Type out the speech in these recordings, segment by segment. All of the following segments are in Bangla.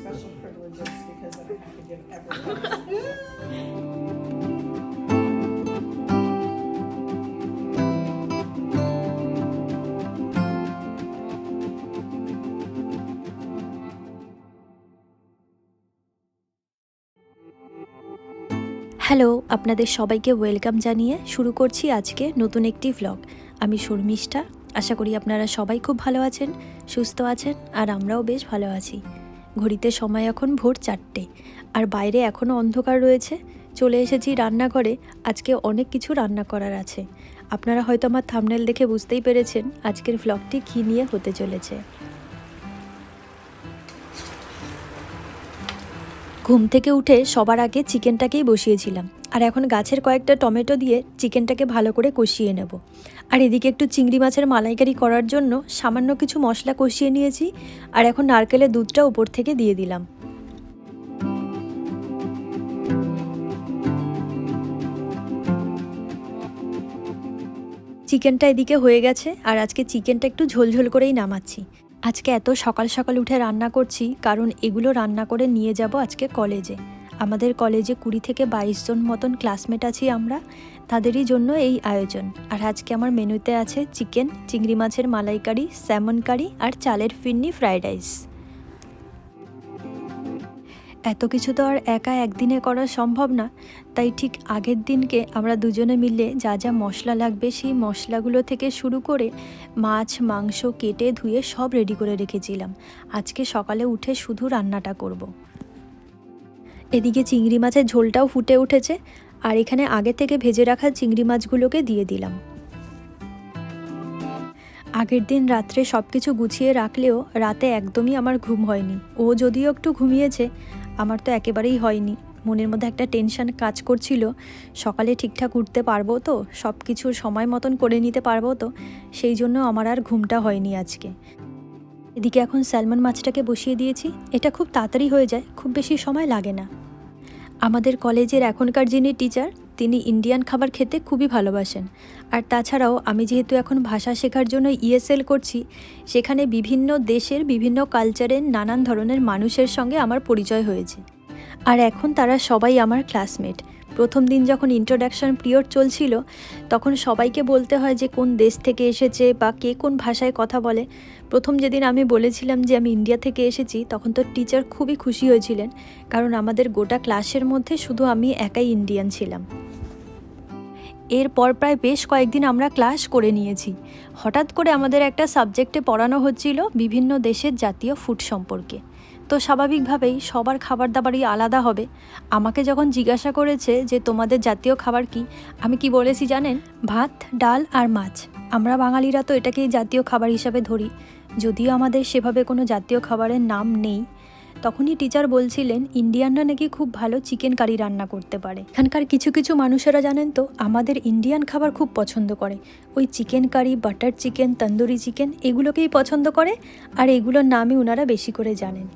special privileges because I don't have to give everyone. Hello, আপনাদের সবাইকে ওয়েলকাম জানিয়ে শুরু করছি আজকে নতুন একটি ভ্লগ। আমি শর্মিষ্ঠা। আশা করি আপনারা সবাই খুব ভালো আছেন, সুস্থ আছেন, আর আমরাও বেশ ভালো আছি। ঘড়িতে সময় এখন ভোর 4টে, আর বাইরে এখনও অন্ধকার রয়েছে। চলে এসেছি রান্নাঘরে। আজকে অনেক কিছু রান্না করার আছে। আপনারা হয়তো আমার থাম্বনেল দেখে বুঝতেই পেরেছেন আজকের ভ্লগটি কী নিয়ে হতে চলেছে। ঘুম থেকে উঠে সবার আগে চিকেনটাকেই বসিয়েছিলাম, আর এখন গাছের কয়েকটা টমেটো দিয়ে চিকেনটাকে ভালো করে কষিয়ে নেব। আর এদিকে একটু চিংড়ি মাছের মালাইকারি করার জন্য সামান্য কিছু মশলা কষিয়ে নিয়েছি, আর এখন নারকেলের দুধটা উপর থেকে দিয়ে দিলাম। চিকেনটা এদিকে হয়ে গেছে, আর আজকে চিকেনটা একটু ঝোলঝোল করেই নামাচ্ছি। আজকে এত সকাল সকাল উঠে রান্না করছি কারণ এগুলো রান্না করে নিয়ে যাব আজকে কলেজে। আমাদের কলেজে 20 থেকে 22 জন মতন ক্লাসমেট আছি আমরা, তাদেরই জন্য এই আয়োজন। আর আজকে আমার মেনুতে আছে চিকেন, চিংড়ি মাছের মালাইকারি, স্যামন কারি আর চালের ফিরনি ফ্রাইড রাইস। এত কিছু তো আর একা একদিনে করা সম্ভব না, তাই ঠিক আগের দিনকে আমরা দুজনে মিলে যা যা মশলা লাগবে সেই মশলাগুলো থেকে শুরু করে মাছ মাংস কেটে ধুয়ে সব রেডি করে রেখেছিলাম। আজকে সকালে উঠে শুধু রান্নাটা করব। এদিকে চিংড়ি মাছের ঝোলটাও ফুটে উঠেছে, আর এখানে আগে থেকে ভেজে রাখা চিংড়ি মাছগুলোকে দিয়ে দিলাম। আগের দিন রাত্রে সব কিছু গুছিয়ে রাখলেও রাতে একদমই আমার ঘুম হয়নি। ও যদিও একটু ঘুমিয়েছে, আমার তো একেবারেই হয়নি। মনের মধ্যে একটা টেনশন কাজ করছিল, সকালে ঠিকঠাক উঠতে পারবো তো, সব কিছুর সময় মতন করে নিতে পারবো তো, সেই জন্য আমার আর ঘুমটা হয়নি আজকে। এদিকে এখন স্যালমন মাছটাকে বসিয়ে দিয়েছি। এটা খুব তাড়াতাড়ি হয়ে যায়, খুব বেশি সময় লাগে না। আমাদের কলেজের এখনকার যিনি টিচার, তিনি ইন্ডিয়ান খাবার খেতে খুবই ভালোবাসেন। আর তাছাড়াও আমি যেহেতু এখন ভাষা শেখার জন্য ESL করছি, সেখানে বিভিন্ন দেশের বিভিন্ন কালচারের নানান ধরনের মানুষের সঙ্গে আমার পরিচয় হয়েছে। আর এখন তারা সবাই আমার ক্লাসমেট। প্রথম দিন যখন ইন্ট্রোডাকশন পিরিয়ড চলছিল, তখন সবাইকে বলতে হয় যে কোন দেশ থেকে এসেছে বা কে কোন ভাষায় কথা বলে। প্রথম যেদিন আমি বলেছিলাম যে আমি ইন্ডিয়া থেকে এসেছি, তখন তো টিচার খুবই খুশি হয়েছিলেন, কারণ আমাদের গোটা ক্লাসের মধ্যে শুধু আমি একাই ইন্ডিয়ান ছিলাম। এরপর প্রায় বেশ কয়েকদিন আমরা ক্লাস করে নিয়েছি। হঠাৎ করে আমাদের একটা সাবজেক্টে পড়ানো হচ্ছিল বিভিন্ন দেশের জাতীয় ফুড সম্পর্কে। তো স্বাভাবিকভাবেই সবার খাবার দাবারই আলাদা হবে। আমাকে যখন জিজ্ঞাসা করেছে যে তোমাদের জাতীয় খাবার কি, আমি কি বলেছি জানেন? ভাত, ডাল আর মাছ। আমরা বাঙালিরা তো এটাকেই জাতীয় খাবার হিসাবে ধরি, যদিও আমাদের সেভাবে কোনো জাতীয় খাবারের নাম নেই। তখনই টিচার বলছিলেন ইন্ডিয়ানরা নাকি খুব ভালো চিকেন কারি রান্না করতে পারে। এখানকার কিছু কিছু মানুষেরা জানেন তো আমাদের ইন্ডিয়ান খাবার খুব পছন্দ করে। ওই chicken curry, butter chicken, tandoori chicken এগুলোকেই পছন্দ করে, আর এগুলোর নামই ওনারা বেশি করে জানেন।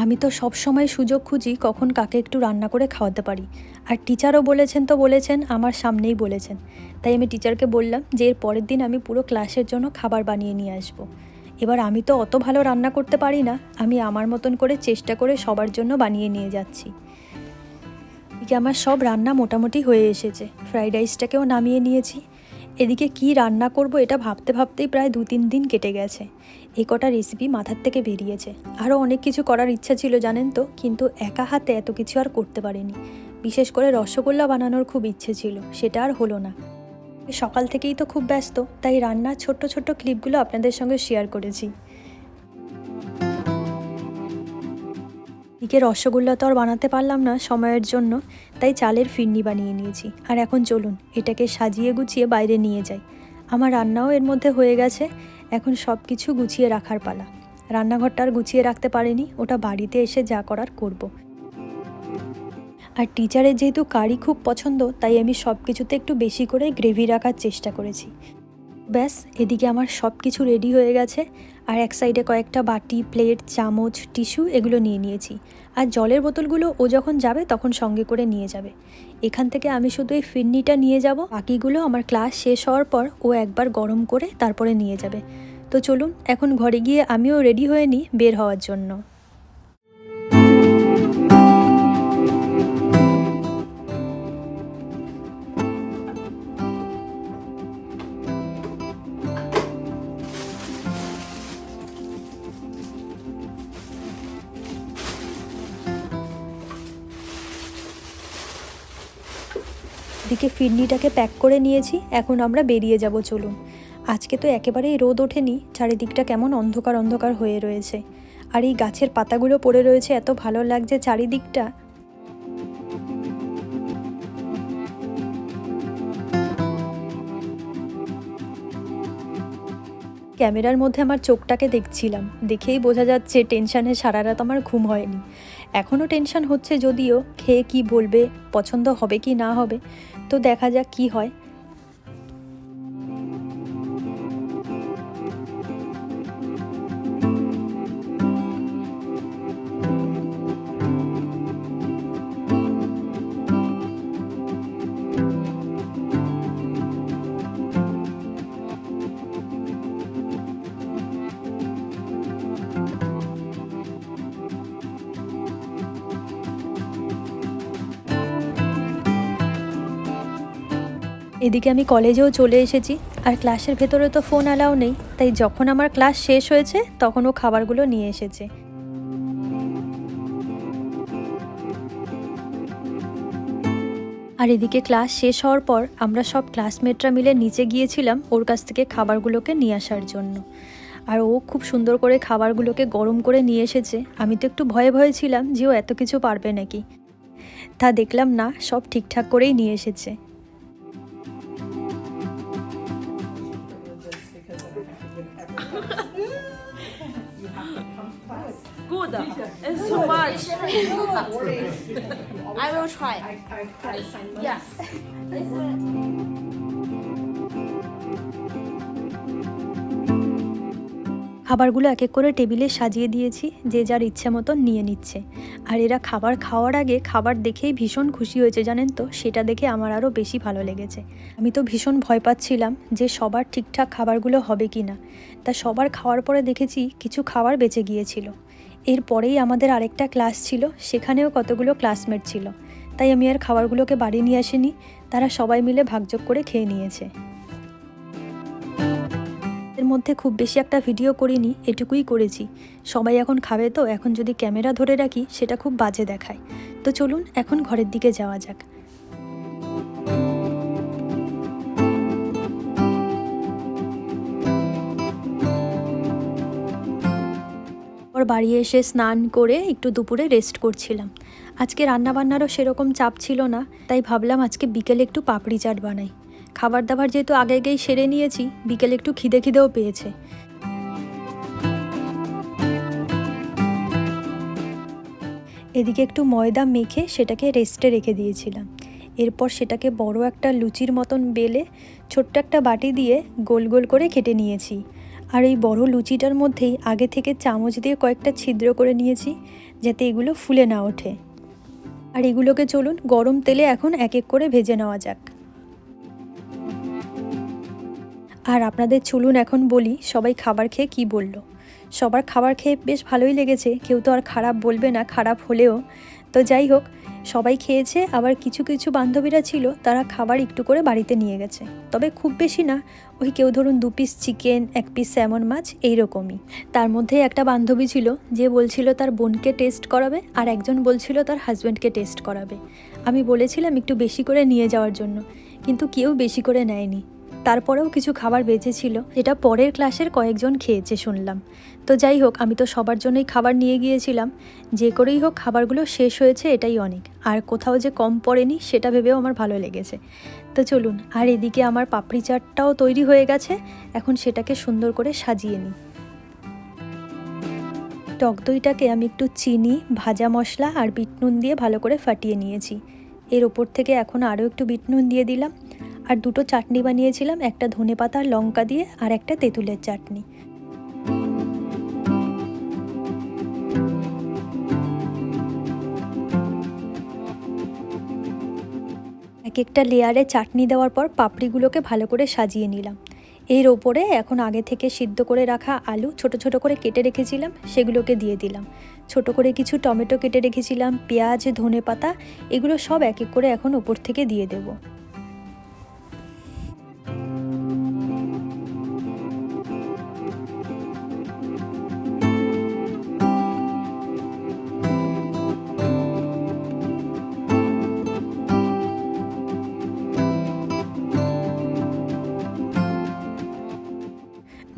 আমি তো সব সময় সুযোগ খুঁজি কখন কাকে একটু রান্না করে খাওয়াতে পারি। আর টিচারও বলেছেন তো বলেছেন, আমার সামনেই বলেছেন। তাই আমি টিচারকে বললাম যে এর পরের দিন আমি পুরো ক্লাসের জন্য খাবার বানিয়ে নিয়ে আসবো। এবার আমি তো অত ভালো রান্না করতে পারি না, আমি আমার মতন করে চেষ্টা করে সবার জন্য বানিয়ে নিয়ে যাচ্ছি। এদিকে আমার সব রান্না মোটামুটি হয়ে এসেছে। ফ্রাইড রাইসটাকেও নামিয়ে নিয়েছি। এদিকে কি রান্না করব এটা ভাবতে ভাবতেই প্রায় 2-3 দিন কেটে গেছে। এই কটা রেসিপি মাথার থেকে বেরিয়েছে। আরও অনেক কিছু করার ইচ্ছা ছিল জানেন তো, কিন্তু একা হাতে এত কিছু আর করতে পারিনি। বিশেষ করে রসগোল্লা বানানোর খুব ইচ্ছে ছিল, সেটা আর হলো না। সকাল থেকেই তো খুব ব্যস্ত, তাই রান্নার ছোট্ট ছোট্ট ক্লিপগুলো আপনাদের সঙ্গে শেয়ার করেছি। এদিকে রসগোল্লা তো আর বানাতে পারলাম না সময়ের জন্য, তাই চালের ফিরনি বানিয়ে নিয়েছি। আর এখন চলুন এটাকে সাজিয়ে গুছিয়ে বাইরে নিয়ে যাই। আমার রান্নাও এর মধ্যে হয়ে গেছে, এখন সব কিছু গুছিয়ে রাখার পালা। রান্নাঘরটা আর গুছিয়ে রাখতে পারিনি, ওটা বাড়িতে এসে যা করার করব। আর টিচারের যেহেতু কারি খুব পছন্দ, তাই আমি সব কিছুতে একটু বেশি করে গ্রেভি রাখার চেষ্টা করেছি। ব্যাস, এদিকে আমার সব কিছু রেডি হয়ে গেছে। আর এক সাইডে কয়েকটা বাটি, প্লেট, চামচ, টিস্যু এগুলো নিয়ে নিয়েছি। আর জলের বোতলগুলো ও যখন যাবে তখন সঙ্গে করে নিয়ে যাবে। এখান থেকে আমি শুধু এই ফিরনিটা নিয়ে যাব, বাকিগুলো আমার ক্লাস শেষ হওয়ার পর ও একবার গরম করে তারপরে নিয়ে যাবে। তো চলুন এখন ঘরে গিয়ে আমিও রেডি হয়ে নিই বের হওয়ার জন্য। এদিকে ফিরনিটাকে প্যাক করে নিয়েছি, এখন আমরা বেরিয়ে যাব। চলুন। আজকে তো একেবারেই রোদ ওঠেনি, চারিদিকটা কেমন অন্ধকার অন্ধকার হয়ে রয়েছে, আর এই গাছের পাতাগুলো পড়ে রয়েছে, এত ভালো লাগছে চারিদিকটা। ক্যামেরার মধ্যে আমার চোখটাকে দেখছিলাম, দেখেই বোঝা যাচ্ছে টেনশানে সারা রাত আমার ঘুম হয়নি। এখনও টেনশন হচ্ছে, যদিও খেয়ে কি বলবে, পছন্দ হবে কি না হবে, তো দেখা যাক কি হয়। এদিকে আমি কলেজেও চলে এসেছি, আর ক্লাসের ভেতরে তো ফোন অ্যালাউ নেই, তাই যখন আমার ক্লাস শেষ হয়েছে তখন ও খাবারগুলো নিয়ে এসেছে। আর এদিকে ক্লাস শেষ হওয়ার পর আমরা সব ক্লাসমেটরা মিলে নিচে গিয়েছিলাম ওর কাছ থেকে খাবারগুলোকে নিয়ে আসার জন্য। আর ও খুব সুন্দর করে খাবারগুলোকে গরম করে নিয়ে এসেছে। আমি তো একটু ভয়ে ভয়ে ছিলাম যে ও এত কিছু পারবে নাকি, তা দেখলাম না, সব ঠিকঠাক করেই নিয়ে এসেছে। Good. It's too much. I will try. Yeah. খাবারগুলো এক এক করে টেবিলে সাজিয়ে দিয়েছি, যে যার ইচ্ছে মতন নিয়ে নিচ্ছে। আর এরা খাবার খাওয়ার আগে খাবার দেখেই ভীষণ খুশি হয়েছে, জানেন তো, সেটা দেখে আমার আরও বেশি ভালো লেগেছে। আমি তো ভীষণ ভয় পাচ্ছিলাম যে সবার ঠিকঠাক খাবারগুলো হবে কি না, তা সবার খাওয়ার পরে দেখেছি কিছু খাবার বেঁচে গিয়েছিল। এরপরেই আমাদের আরেকটা ক্লাস ছিল, সেখানেও কতগুলো ক্লাসমেট ছিল, তাই আমি আর খাবারগুলোকে বাড়ি নিয়ে আসিনি, তারা সবাই মিলে ভাগযোগ করে খেয়ে নিয়েছে। এর মধ্যে খুব বেশি একটা ভিডিও করিনি, এটুকুই করেছি। সবাই এখন খাবে, তো এখন যদি ক্যামেরা ধরে রাখি সেটা খুব বাজে দেখায়। তো চলুন এখন ঘরের দিকে যাওয়া যাক। ওর বাড়ি এসে স্নান করে একটু দুপুরে রেস্ট করছিলাম। আজকে রান্নাবান্নারও সেরকম চাপ ছিল না, তাই ভাবলাম আজকে বিকেলে একটু পাপড়ি চাট বানাই। খাবার দাবার যেহেতু আগে আগেই সেরে নিয়েছি, বিকেলে একটু খিদেও পেয়েছে। এদিকে একটু ময়দা মেখে সেটাকে রেস্টে রেখে দিয়েছিলাম। এরপর সেটাকে বড় একটা লুচির মতন বেলে ছোট্ট একটা বাটি দিয়ে গোল গোল করে কেটে নিয়েছি। আর এই বড় লুচিটার মধ্যেই আগে থেকে চামচ দিয়ে কয়েকটা ছিদ্র করে নিয়েছি, যাতে এগুলো ফুলে না ওঠে। আর এগুলোকে চলুন গরম তেলে এখন এক এক করে ভেজে নেওয়া যাক। আর আপনাদের চলুন এখন বলি সবাই খাবার খেয়ে কি বলল। সবার খাবার খেয়ে বেশ ভালোই লেগেছে, কেউ তো আর খারাপ বলবে না খারাপ হলেও। তো যাই হোক, সবাই খেয়েছে। আবার কিছু কিছু বান্ধবীরা ছিল, তারা খাবার একটু করে বাড়িতে নিয়ে গেছে, তবে খুব বেশি না, ওই কেউ ধরুন 2 পিস চিকেন, 1 পিস স্যামন মাছ, এইরকমই। তার মধ্যে একটা বান্ধবী ছিল যে বলছিল তার বোনকে টেস্ট করাবে, আর একজন বলছিল তার হাজব্যান্ডকে টেস্ট করাবে। আমি বলেছিলাম একটু বেশি করে নিয়ে যাওয়ার জন্য, কিন্তু কেউ বেশি করে নেয়নি। তারপরেও কিছু খাবার বেঁচেছিল, যেটা পরের ক্লাসের কয়েকজন খেয়েছে শুনলাম। তো যাই হোক, আমি তো সবার জন্যই খাবার নিয়ে গিয়েছিলাম। যে করেই হোক খাবারগুলো শেষ হয়েছে, এটাই অনেক। আর কোথাও যে কম পড়েনি সেটা ভেবেও আমার ভালো লেগেছে। তো চলুন, আর এদিকে আমার পাপড়ি চাটটাও তৈরি হয়ে গেছে, এখন সেটাকে সুন্দর করে সাজিয়ে নিই। টক দইটাকে আমি একটু চিনি, ভাজা মশলা আর বিট নুন দিয়ে ভালো করে ফাটিয়ে নিয়েছি। এর ওপর থেকে এখন আরও একটু বিট নুন দিয়ে দিলাম। আর 2টো চাটনি বানিয়েছিলাম, একটা ধনেপাতা আর লঙ্কা দিয়ে, আর একটা তেঁতুলের চাটনি। এক একটা লেয়ারে চাটনি দেওয়ার পর পাপড়িগুলোকে ভালো করে সাজিয়ে নিলাম। এর ওপরে এখন আগে থেকে সিদ্ধ করে রাখা আলু ছোট ছোট করে কেটে রেখেছিলাম, সেগুলোকে দিয়ে দিলাম। ছোট করে কিছু টমেটো কেটে রেখেছিলাম, পেঁয়াজ, ধনেপাতা, এগুলো সব এক এক করে এখন ওপর থেকে দিয়ে দেবো।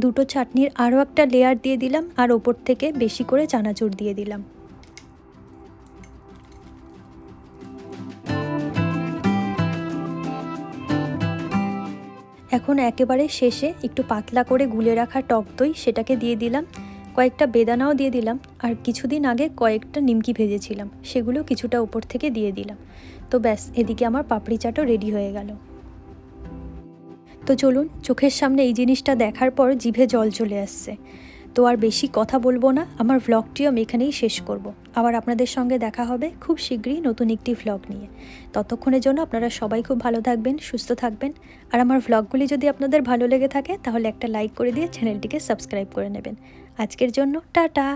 দুটো চাটনির আরও একটা লেয়ার দিয়ে দিলাম আর ওপর থেকে বেশি করে চানাচুর দিয়ে দিলাম। এখন একেবারে শেষে একটু পাতলা করে গুলে রাখা টক দই সেটাকে দিয়ে দিলাম, কয়েকটা বেদানাও দিয়ে দিলাম, আর কিছুদিন আগে কয়েকটা নিমকি ভেজেছিলাম সেগুলো কিছুটা উপর থেকে দিয়ে দিলাম। তো ব্যাস, এদিকে আমার পাপড়ি চাটও রেডি হয়ে গেল। তো চলুন, চোখের সামনে এই জিনিসটা দেখার পর জিভে জল চলে আসছে। তো আর বেশি কথা বলবো না, আমার ভ্লগটিও আমি এখানেই শেষ করব। আবার আপনাদের সঙ্গে দেখা হবে খুব শীঘ্রই নতুন একটি ভ্লগ নিয়ে। ততক্ষণের জন্য আপনারা সবাই খুব ভালো থাকবেন, সুস্থ থাকবেন। আর আমার ভ্লগগুলি যদি আপনাদের ভালো লেগে থাকে তাহলে একটা লাইক করে দিয়ে চ্যানেলটিকে সাবস্ক্রাইব করে নেবেন। আজকের জন্য টাটা।